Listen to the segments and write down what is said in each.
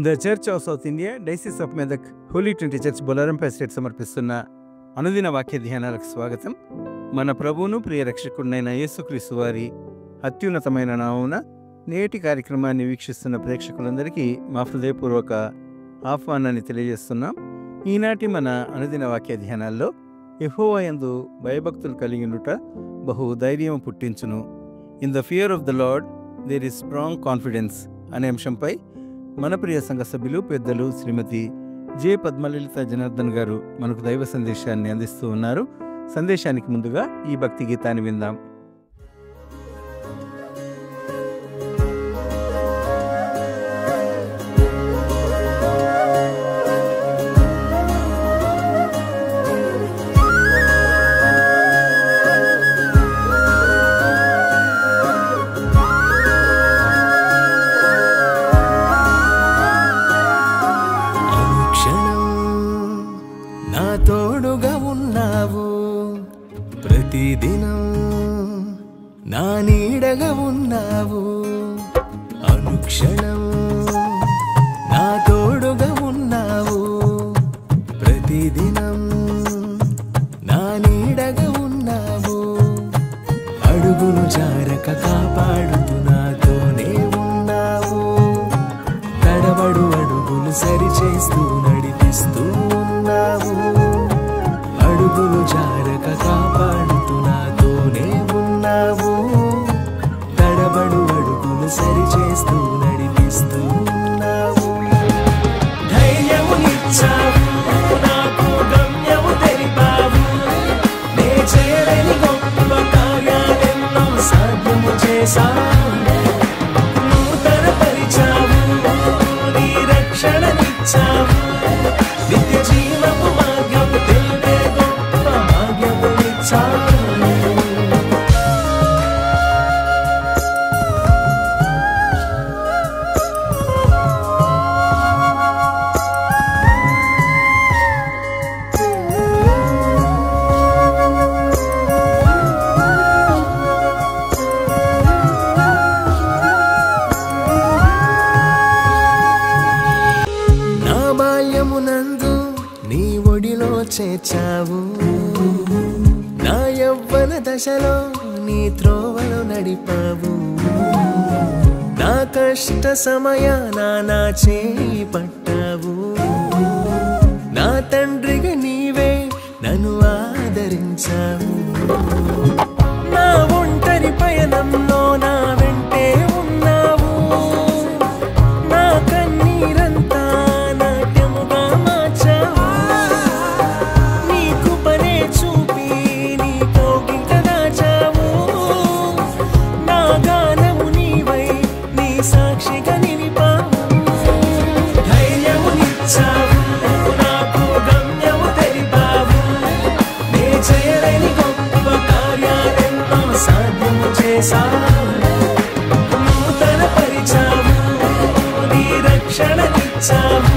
The church of South India diocese of Medak holy trinity church బొలారంపై state సమర్పిస్తున్న అనుదిన వాక్య ధ్యానాలకు స్వాగతం. మన ప్రభువును ప్రియ రక్షకుడినైన యేసుక్రీస్తు వారి అత్యున్నతమైన నామమున నేటి కార్యక్రమాన్ని వీక్షిస్తున్న ప్రేక్షకులందరికీ మా హృదయపూర్వక ఆహ్వానాన్ని తెలియజేస్తున్నాం. ఈనాటి మన అనుదిన వాక్య ధ్యానాల్లో యెహోవా యందు భయభక్తులు కలిగినుట బహు ధైర్యం పుట్టించును, in the fear of the lord there is strong confidence అనే అంశంపై మన ప్రియ సంఘ సభ్యులు పెద్దలు శ్రీమతి జె పద్మలలిత జనార్దన్ గారు మనకు దైవ సందేశాన్ని అందిస్తూ ఉన్నారు. సందేశానికి ముందుగా ఈ భక్తి గీతాన్ని విందాం. ప్రతిదినం నా నీడగా ఉన్నావు, అనుక్షణం నా తోడుగా ఉన్నావు. ప్రతిదినం నా నీడగా ఉన్నావు, అడుగులు జారక కాపాడుతూ నాతోనే ఉన్నావు. తడబడు అడుగులు సరిచేస్తూ నడిపిస్తూ ఉన్నావు, అడుగులు జారక కాపాడుతూ నాతోనే ఉన్నావు. తడబడు అడుగులు సరిచేస్తూ నడిపిస్తూ ఉన్నావు. ధైర్యమునిచ్చావు, నాకు గమ్యము తెలిపావు. నే చేయలేని గొప్ప కార్యాలెన్నో సాధ్యము చేశావు. నూతన పరిచావు, నీ రక్షణనిచ్చావు. నిత్య జీవపు మార్గము తెలిపే గొప్ప భాగ్యమునిచ్చావు. నా బాల్యమునందు నీ ఒడిలో చేర్చావు, నా యవ్వన దశలో నీ త్రోవలో నడిపావు. నా కష్ట సమయాన నా చేయి పట్టావు. నా తండ్రిగా నీవే నన్ను ఆదరించావు. నా ఒంటరి పయనంలో నా వెంటే ఉన్నావు. నా కన్నీరంతా నాట్యముగా మార్చావు. నీ కృపనే చూపి నీ కోగిట దాచావు. నా గానము నీవై నీ సాక్షిగా నిలిపావు. ధైర్యమునిచ్చావు, నాకు గమ్యము తెలిపావు. నే చేయలేని గొప్ప కార్యాలెన్నో సాధ్యము చేశావు. నూతన పరిచావు, నీ రక్షణనిచ్చావు.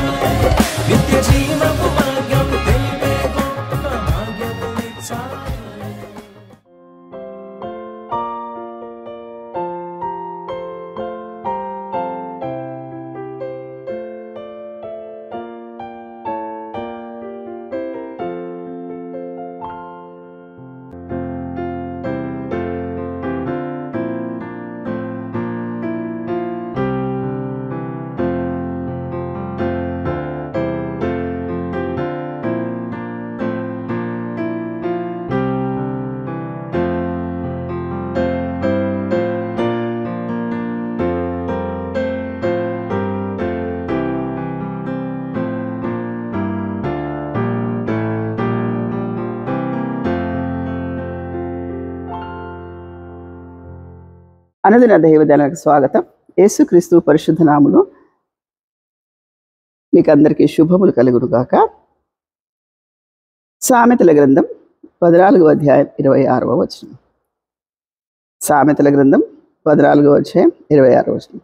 నిత్య జీవపు మార్గము తెలిపే గొప్ప భాగ్యమునిచ్చావు. అనుదిన దైవజనులకు స్వాగతం. యేసుక్రీస్తు పరిశుద్ధ నామములో మీకు అందరికీ శుభములు కలుగును గాక. సామెతల గ్రంథం 14వ అధ్యాయం 26వ వచనం. సామెతల గ్రంథం 14వ అధ్యాయం 26వ వచనం.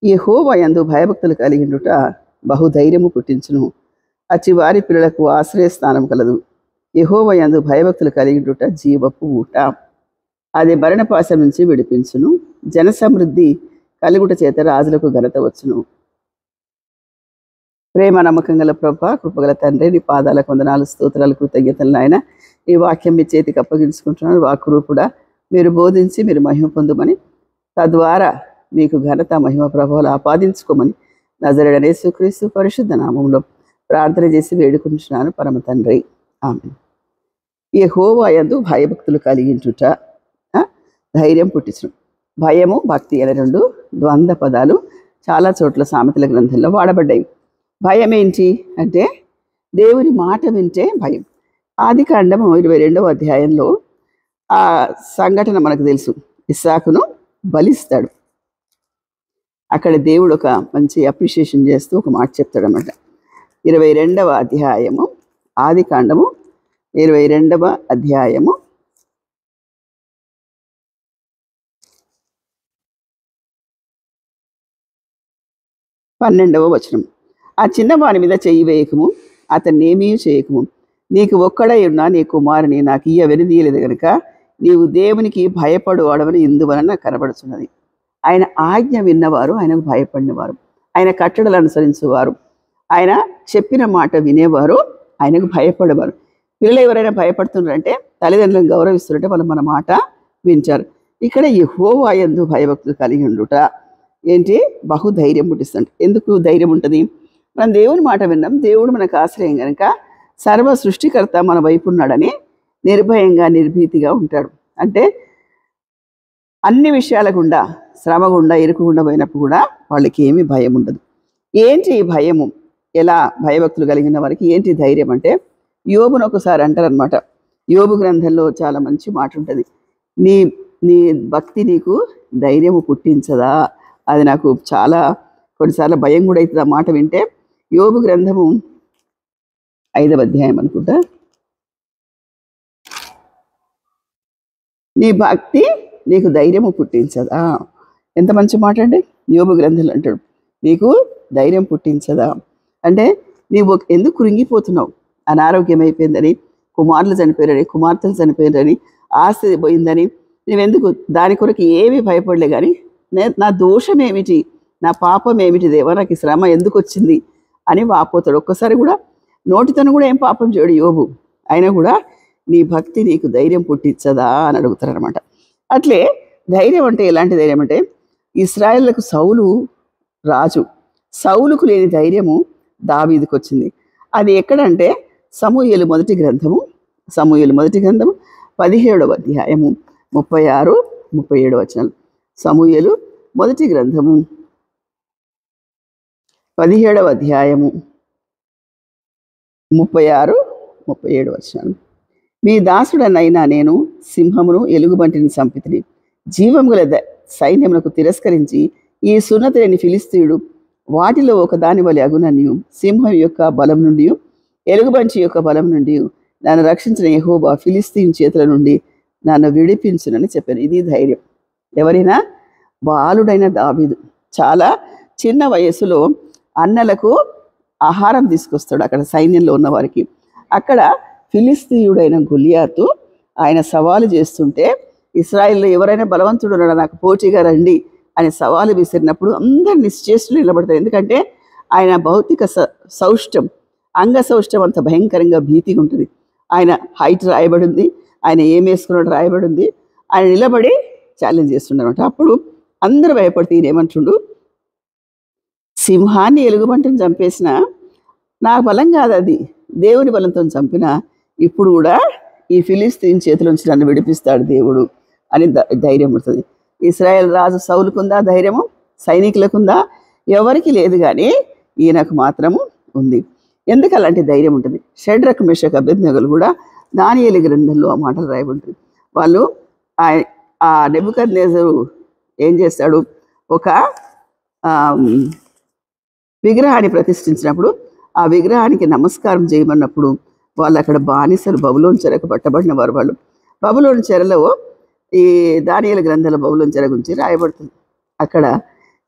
యెహోవా యందు భయభక్తులు కలిగినుట బహుధైర్యము పుట్టించును, అచ్చి వారి పిల్లలకు ఆశ్రయస్థానం కలదు. యెహోవా యందు భయభక్తులు కలిగినుట జీవపు ఊట, అది మరణపాశం నుంచి విడిపించును. జన సమృద్ధి కలుగుట చేత రాజులకు ఘనత వచ్చును. ప్రేమ నమ్మకం గల ప్రభ, కృపగల తండ్రి, నీ పాదాలకు వందనాలు, స్తోత్రాలు, కృతజ్ఞతలు నాయన. ఈ వాక్యం మీ చేతికి అప్పగించుకుంటున్నాను. వాక్కు కూడా మీరు బోధించి మీరు మహిమ పొందమని, తద్వారా మీకు ఘనత మహిమ ప్రభావాలు ఆపాదించుకోమని నజరేయుడైన యేసుక్రీస్తు పరిశుద్ధ నామంలో ప్రార్థన చేసి వేడుకుంటున్నాను పరమ తండ్రి, ఆమేన్. యెహోవా యందు భయభక్తులు కలిగించుట ధైర్యం పుట్టించడం. భయము భక్తి అనే రెండు ద్వంద్వ పదాలు చాలా చోట్ల సామెతల గ్రంథంలో వాడబడ్డాయి. భయం ఏంటి అంటే దేవుని మాట వింటే భయం. ఆదికాండము 22వ అధ్యాయంలో ఆ సంఘటన మనకు తెలుసు. ఇస్సాకును బలిస్తాడు. అక్కడ దేవుడు ఒక మంచి అప్రిషియేషన్ చేస్తూ ఒక మాట చెప్తాడనమాట. 22వ అధ్యాయము, ఆదికాండము 22వ అధ్యాయము 12వ వచనం. ఆ చిన్నవాని మీద చెయ్యి వేయకము, అతన్నేమీ చేయకము. నీకు ఒక్కడై ఉన్న నీ కుమారుని నాకు వెనుదీయలేదు గనుక నీవు దేవునికి భయపడు వాడవని ఇందువలన కనబడుతున్నది. ఆయన ఆజ్ఞ విన్నవారు ఆయనకు భయపడినవారు, ఆయన కట్టడలు అనుసరించేవారు, ఆయన చెప్పిన మాట వినేవారు ఆయనకు భయపడేవారు. పిల్లలు ఎవరైనా భయపడుతున్నారంటే తల్లిదండ్రులను గౌరవిస్తున్నారంటే వాళ్ళు మన మాట వింటారు. ఇక్కడ యెహోవా యందు భయభక్తులు కలిగి ఉండుట ఏంటి? బహుధైర్యం పుట్టిస్తుంది. ఎందుకు ధైర్యం ఉంటుంది? మనం దేవుని మాట విన్నాం, దేవుడు మనకు ఆశ్రయం కనుక సర్వ సృష్టికర్త మన వైపు ఉన్నాడని నిర్భయంగా నిర్భీతిగా ఉంటాడు. అంటే అన్ని విషయాల గుండా, శ్రమ గుండా, ఇరుకు గుండా పోయినప్పుడు కూడా వాళ్ళకి ఏమీ భయం ఉండదు. ఏంటి ఈ భయము? ఎలా భయభక్తులు కలిగిన వారికి ఏంటి ధైర్యం అంటే, యోబును ఒకసారి అంటారనమాట. యోబు గ్రంథంలో చాలా మంచి మాట ఉంటుంది. నీ నీ భక్తి నీకు ధైర్యము పుట్టించదా? అది నాకు చాలా కొన్నిసార్లు భయం కూడా అవుతుంది ఆ మాట వింటే. యోబు గ్రంథము 5వ అధ్యాయం అనుకుంటా. నీ భక్తి నీకు ధైర్యము పుట్టించదా? ఎంత మంచి మాట అండి. యోబు గ్రంథంలో అంటాడు, నీకు ధైర్యం పుట్టించదా అంటే నీవు ఎందుకు కృంగిపోతున్నావు? అనారోగ్యం అయిపోయిందని, కుమారులు చనిపోయారని, కుమార్తెలు చనిపోయారని, ఆస్తి పోయిందని నువ్వెందుకు దాని కొరకు ఏమీ భయపడలే. కానీ నా దోషం ఏమిటి, నా పాపం ఏమిటి దేవా, నాకు ఈ శ్రమ ఎందుకు వచ్చింది అని వాపోతాడు. ఒక్కసారి కూడా నోటితోను కూడా ఏం పాపం చేయడు యోబు. అయినా కూడా నీ భక్తి నీకు ధైర్యం పుట్టించదా అని అడుగుతారనమాట. అట్లే ధైర్యం అంటే ఎలాంటి ధైర్యం అంటే, ఇశ్రాయేలుకు సౌలు రాజు, సౌలుకు లేని ధైర్యము దావీదుకు వచ్చింది. అది ఎక్కడంటే సమూయేలు మొదటి గ్రంథము 17వ అధ్యాయము 36, 37 వచనాలు. సమూయేలు మొదటి గ్రంథము 17వ అధ్యాయము 36, 37 వచనాలు. మీ దాసుడనైనా నేను సింహమును ఎలుగుబంటిని చంపితిని, జీవం గల సైన్యములకు తిరస్కరించి ఈ సున్నతి లేని ఫిలిస్తీయుడు వాటిలో ఒక దాని వలె అగుననియు, సింహం యొక్క బలం నుండి ఎలుగుబంటి యొక్క బలం నుండి నన్ను రక్షించిన యెహోవా ఫిలిస్తీన్ చేతుల నుండి నన్ను విడిపించునని చెప్పాను. ఇది ధైర్యం. ఎవరైనా బాలుడైన దావీదు చాలా చిన్న వయసులో అన్నలకు ఆహారం తీసుకొస్తాడు అక్కడ సైన్యంలో ఉన్న వారికి. అక్కడ ఫిలిస్తీయుడైన గొలియాతు ఆయన సవాలు చేస్తుంటే, ఇశ్రాయేల్లో ఎవరైనా బలవంతుడు ఉన్నాడా నాకు పోటీగా రండి అని సవాలు విసిరినప్పుడు అందరు నిశ్చేష్టులు నిలబడతారు. ఎందుకంటే ఆయన భౌతిక సౌష్ఠం, అంగ సౌష్ఠం అంత భయంకరంగా భీతిగా ఉంటుంది. ఆయన హైట్ రాయబడి ఉంది, ఆయన ఏం వేసుకున్నాడు రాయబడి ఉంది. ఆయన నిలబడి ఛాలెంజ్ చేస్తుండనమాట. అప్పుడు అందరూ భయపడితే ఈయన ఏమంటుండు, సింహాన్ని ఎలుగుబంటిని చంపేసిన నా బలం కాదు, అది దేవుని బలంతో చంపిన ఇప్పుడు కూడా ఈ ఫిలిస్తీన్ చేతిలోంచి నన్ను విడిపిస్తాడు దేవుడు అని ధైర్యం ఉంటుంది. ఇశ్రాయేల్ రాజు సౌలుకుందా ధైర్యము? సైనికులకుందా? ఎవరికి లేదు, కానీ ఈయనకు మాత్రము ఉంది. ఎందుకు అలాంటి ధైర్యం ఉంటుంది? షడ్రక్ మెషక్ అబేద్నెగోలు కూడా దానియేలు గ్రంథంలో ఆ మాటలు రాయబడుతుంది. వాళ్ళు ఆ నెబుకద్నెజరు ఏం చేస్తాడు, ఒక విగ్రహాన్ని ప్రతిష్ఠించినప్పుడు ఆ విగ్రహానికి నమస్కారం చేయమన్నప్పుడు వాళ్ళు అక్కడ బానిసలు, బబులోను చెరకు పట్టబడిన వారు. వాళ్ళు బబులోను చెరలో ఈ దానియేలు గ్రంథాల బబులోను చెర గురించి రాయబడుతుంది. అక్కడ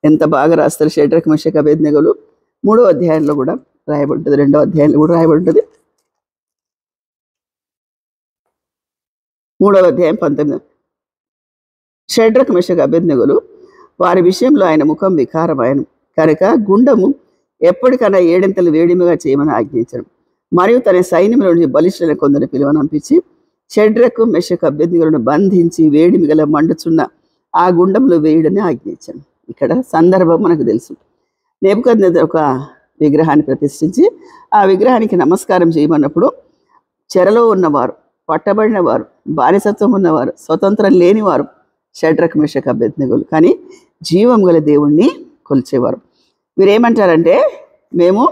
ఎంత బాగా రాస్తారు షడ్రక్ మెషక్ అబేద్నెగోలు. 3వ అధ్యాయంలో కూడా రాయబడుతుంది, 2వ అధ్యాయంలో కూడా రాయబడుతుంది. 3వ అధ్యాయం 19. షడ్రక్ మెషక్ అబేద్నెగోలు వారి విషయంలో ఆయన ముఖం వికారమాయను కనుక గుండము ఎప్పటికన్నా 7 వేడిమిగా చేయమని ఆజ్ఞయించను. మరియు తన సైన్యంలో నుంచి బలిష్ఠులైన కొందరిని పిలువనంపించి షడ్రకు మెషకు అభ్యర్థిలను బంధించి వేడిమి గల మండుచున్న ఆ గుండంలో వేయుడని ఆజ్ఞయించాను. ఇక్కడ సందర్భం మనకు తెలుసు. నెబుకద్నెజరు ఒక విగ్రహాన్ని ప్రతిష్ఠించి ఆ విగ్రహానికి నమస్కారం చేయమన్నప్పుడు చెరలో ఉన్నవారు, పట్టబడిన వారు, బానిసత్వం ఉన్నవారు, స్వతంత్రం లేనివారు షడ్రకు మెషకు అభ్యర్థిగలు, కానీ జీవం గల దేవుణ్ణి కొలిచేవారు. వీరేమంటారంటే, మేము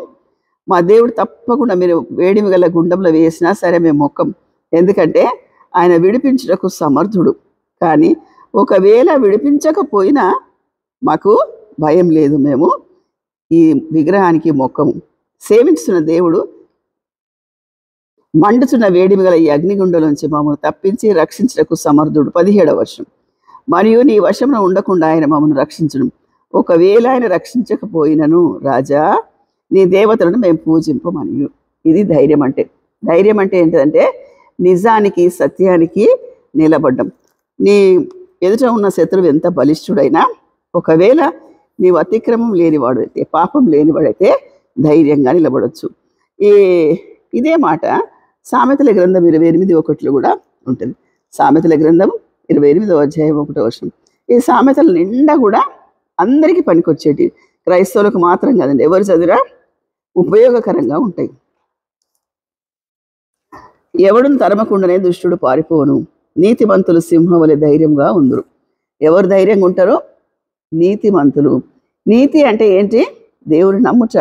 మా దేవుడు తప్పకుండా మీరు వేడిమి గల గుండంలో వేసినా సరే మేము మొక్కం, ఎందుకంటే ఆయన విడిపించుటకు సమర్థుడు. కానీ ఒకవేళ విడిపించకపోయినా మాకు భయం లేదు, మేము ఈ విగ్రహానికి మొక్కము. సేవించుతున్న దేవుడు మండుచున్న వేడిమి గల ఈ అగ్నిగుండం నుంచి మమ్మల్ని తప్పించి రక్షించుటకు సమర్థుడు. 17వ వచనం. మరియు నీ వశంలో ఉండకుండా ఆయన మమ్మల్ని రక్షించడం. ఒకవేళ ఆయన రక్షించకపోయినను రాజా నీ దేవతలను మేము పూజింపమని. ఇది ధైర్యం అంటే. ధైర్యం అంటే ఏంటంటే నిజానికి, సత్యానికి నిలబడ్డం. నీ ఎదుట ఉన్న శత్రువు ఎంత బలిష్ఠుడైనా ఒకవేళ నీవు అతిక్రమం లేనివాడు అయితే, పాపం లేనివాడైతే ధైర్యంగా నిలబడవచ్చు. ఇదే మాట సామెతల గ్రంథం 28:1 కూడా ఉంటుంది. సామెతల గ్రంథం 28వ అధ్యాయం 1వ వచనం. ఈ సామెతల నిండా కూడా అందరికీ పనికొచ్చేటి, క్రైస్తవులకు మాత్రం కాదండి, ఎవరు చదివినా ఉపయోగకరంగా ఉంటాయి. ఎవడును తరమకుండానే దుష్టుడు పారిపోను, నీతిమంతులు సింహం వలె ధైర్యంగా ఉందరు. ఎవరు ధైర్యంగా ఉంటారో? నీతిమంతులు. నీతి అంటే ఏంటి? దేవుని నమ్ముట.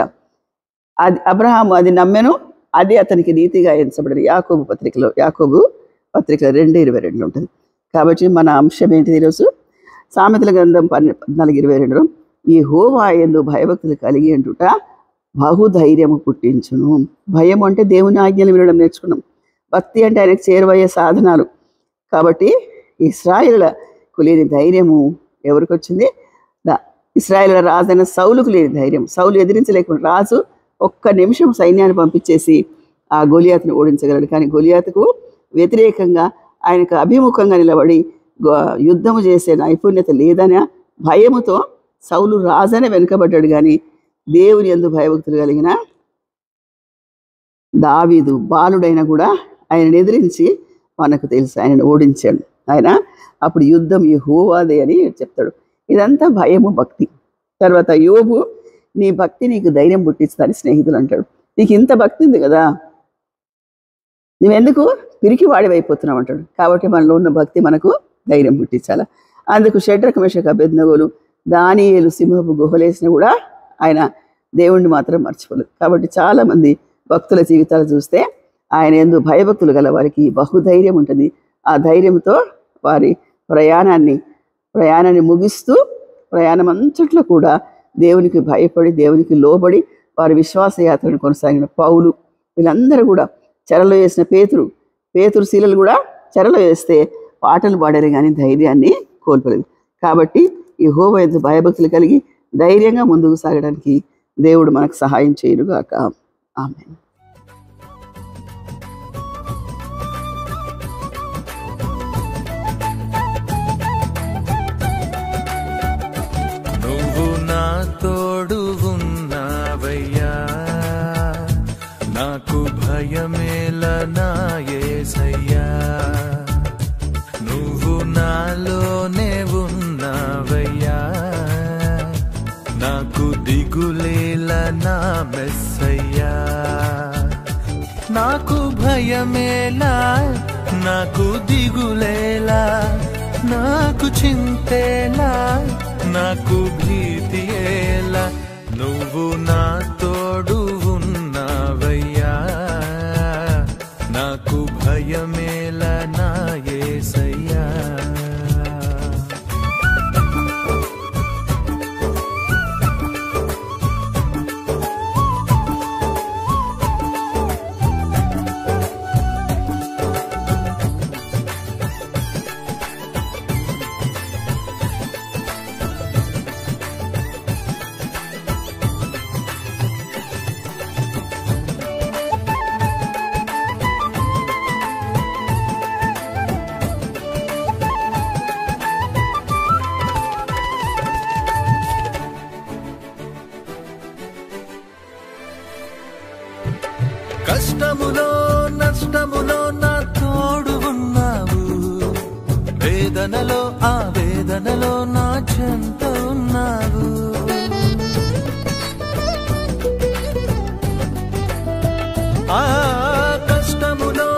అది అబ్రహాము అది నమ్మెను, అది అతనికి నీతిగా ఎంచబడింది. యాకోబు పత్రికలో 2:22 ఉంటుంది. కాబట్టి మన అంశం ఏంటిది ఈరోజు? సామెతల గ్రంథం 14:22 యెహోవా యందు భయభక్తులు కలిగి ఉండుట బహుధైర్యము పుట్టించును. భయం అంటే దేవుని ఆజ్ఞలు వినడం నేర్చుకున్నాం. భక్తి అంటే ఆయనకు చేరువయ్యే సాధనాలు. కాబట్టి ఇశ్రాయేలులకు లేని ధైర్యము ఎవరికి వచ్చింది? ఇశ్రాయేలు రాజైన సౌలుకు లేని ధైర్యం. సౌలు ఎదిరించలేకుండా రాజు ఒక్క నిమిషం సైన్యాన్ని పంపించేసి ఆ గొలియాతును ఓడించగలడు. కానీ గొలియాతుకు వ్యతిరేకంగా ఆయనకు అభిముఖంగా నిలబడి యుద్ధము చేసే నైపుణ్యత లేదనే భయముతో సౌలు రాజనే వెనుకబడ్డాడు. కానీ దేవుని యందు భయభక్తులు కలిగిన దావీదు బాలుడైన కూడా ఆయనను ఎదిరించి మనకు తెలుసు ఆయనను ఓడించాడు. ఆయన అప్పుడు యుద్ధం యెహోవాదే అని చెప్తాడు. ఇదంతా భయము, భక్తి. తర్వాత యోబు నీ భక్తి నీకు ధైర్యం పుట్టిస్తారని స్నేహితులు అంటాడు. నీకు ఇంత భక్తి ఉంది కదా, నువ్వెందుకు పిరికి వాడివైపోతున్నావు అంటాడు. కాబట్టి మనలో ఉన్న భక్తి మనకు ధైర్యం పుట్టించాల. అందుకు షడ్రకు మెషకు అబేద్నెగోలు దానియేలు సింహపు గుహలేసిన కూడా ఆయన దేవుణ్ణి మాత్రం మర్చిపోలేదు. కాబట్టి చాలామంది భక్తుల జీవితాలు చూస్తే ఆయన యందు భయభక్తులు గల వారికి బహుధైర్యం ఉంటుంది. ఆ ధైర్యంతో వారి ప్రయాణాన్ని ముగిస్తూ ప్రయాణం అంతట్లో కూడా దేవునికి భయపడి, దేవునికి లోబడి వారి విశ్వాస యాత్రను కొనసాగిన పౌలు, వీళ్ళందరూ కూడా చెరలో వేసిన పేతురు శీలలు కూడా చెరలో వేస్తే పాటలు పాడారు కానీ ధైర్యాన్ని కోల్పోలేదు. కాబట్టి యెహోవా యందు భయభక్తులు కలిగి ధైర్యంగా ముందుకు సాగడానికి దేవుడు మనకు సహాయం చేయనుగాక. ఆమేన్. నువ్వు నా తోడు ఉన్నావయ్యా, నాకు భయమేల నా యేసయ్యా. నువ్వు నాలోనే ఉన్నావయ్యా, నాకు దిగులేల నా మెస్సయ్యా. నాకు భయమేలా, నాకు దిగులేలా, నాకు చింతేలా, నాకు భీతియేలా. నువ్వు నా తోడు ఉన్నావయ్యా, నాకు భయమేలా నా యేసయ్యా. కష్టములో నష్టములో నా తోడు ఉన్నావు, వేదనలో ఆ వేదనలో నా చెంత ఉన్నావు. ఆ కష్టములో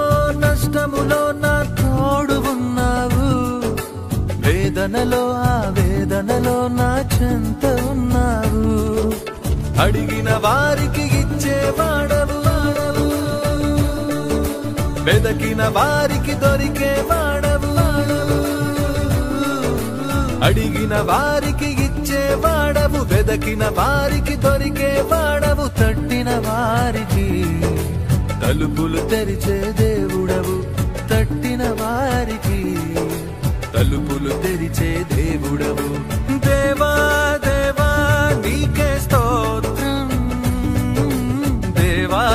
నష్టములో నా తోడు ఉన్నావు, వేదనలో ఆ వేదనలో నా చెంత ఉన్నావు. అడిగిన వారికి ఇచ్చేవాడవు, వెదకిన వారికి దొరికేవాడవు. అడిగిన వారికి ఇచ్చేవాడవు, వెదకిన వారికి దొరికేవాడవు. తట్టిన వారికి తలుపులు తెరిచే దేవుడవు, తట్టిన వారికి తలుపులు తెరిచే దేవుడవు. దేవా దేవా నీకే స్తోత్రం, దేవా